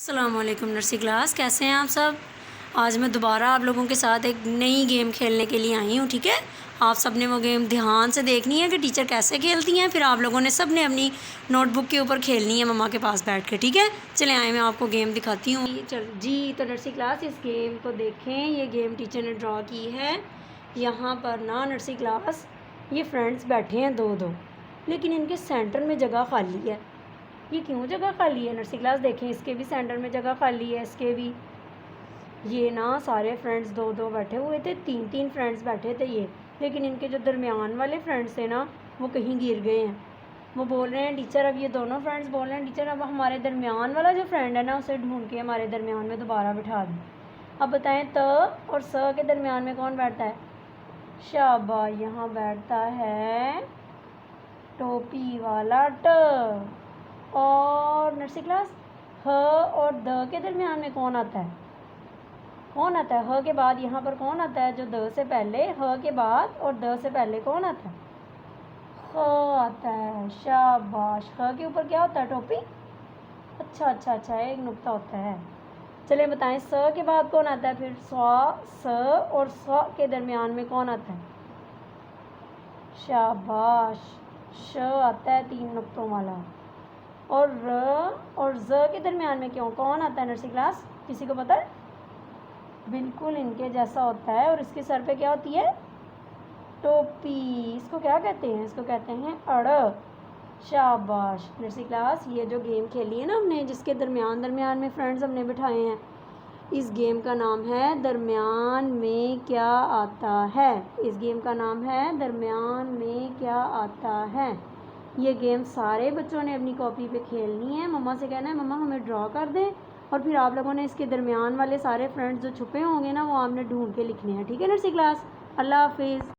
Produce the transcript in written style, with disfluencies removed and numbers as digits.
अस्सलामुअलैकुम nursery class, कैसे हैं आप सब। आज मैं दोबारा आप लोगों के साथ एक नई गेम खेलने के लिए आई हूँ। ठीक है, आप सब ने वो गेम ध्यान से देखनी है कि टीचर कैसे खेलती हैं, फिर आप लोगों ने सब ने अपनी नोटबुक के ऊपर खेलनी है मम्मा के पास बैठ के। ठीक है, चले आए मैं आपको गेम दिखाती हूँ। चल जी, तो नर्सरी क्लास इस गेम को देखें। ये गेम टीचर ने ड्रॉ की है। यहाँ पर ना नर्सरी क्लास ये फ्रेंड्स बैठे हैं दो दो, लेकिन इनके सेंटर में जगह खाली है। ये क्यों जगह खाली है नर्सरी क्लास, देखें इसके भी सेंटर में जगह खाली है, इसके भी। ये ना सारे फ्रेंड्स दो दो बैठे हुए थे, तीन तीन फ्रेंड्स बैठे थे ये, लेकिन इनके जो दरमियान वाले फ्रेंड्स थे ना वो कहीं गिर गए हैं। वो बोल रहे हैं टीचर, अब ये दोनों फ्रेंड्स बोल रहे हैं टीचर अब हमारे दरमियान वाला जो फ्रेंड है ना उसे ढूंढ के हमारे दरमियान में दोबारा बिठा दें। अब बताएं त और स के दरमियान में कौन बैठता है। शाबा, यहाँ बैठता है टोपी वाला ट। और नर्सरी क्लास ह और द के दरमियान में कौन आता है, कौन आता है। ह के बाद यहाँ पर कौन आता है, जो द से पहले, ह के बाद और द से पहले कौन आता है, ख आता है। शाबाश, ह के ऊपर क्या होता है, टोपी। अच्छा अच्छा अच्छा, एक नुक्ता होता है। चलिए बताएं स के बाद कौन आता है, फिर स और स के दरमियान में कौन आता है। शाबाश, श आता है तीन नुक्तों वाला। और र और ज के दरमियान में क्यों कौन आता है नर्सरी क्लास, किसी को पता है। बिल्कुल इनके जैसा होता है, और इसके सर पे क्या होती है, टोपी। इसको क्या कहते हैं, इसको कहते हैं अड़। शाबाश नर्सरी क्लास, ये जो गेम खेली है ना हमने, जिसके दरमियान दरमियान में फ्रेंड्स हमने बिठाए हैं, इस गेम का नाम है दरमियान में क्या आता है। इस गेम का नाम है दरमियान में क्या आता है। ये गेम सारे बच्चों ने अपनी कॉपी पे खेलनी है। मम्मा से कहना है मम्मा हमें ड्रॉ कर दें, और फिर आप लोगों ने इसके दरमियान वाले सारे फ्रेंड्स जो छुपे होंगे ना वो आपने ढूंढ के लिखने हैं। ठीक है नर्सरी क्लास, अल्लाह हाफिज़।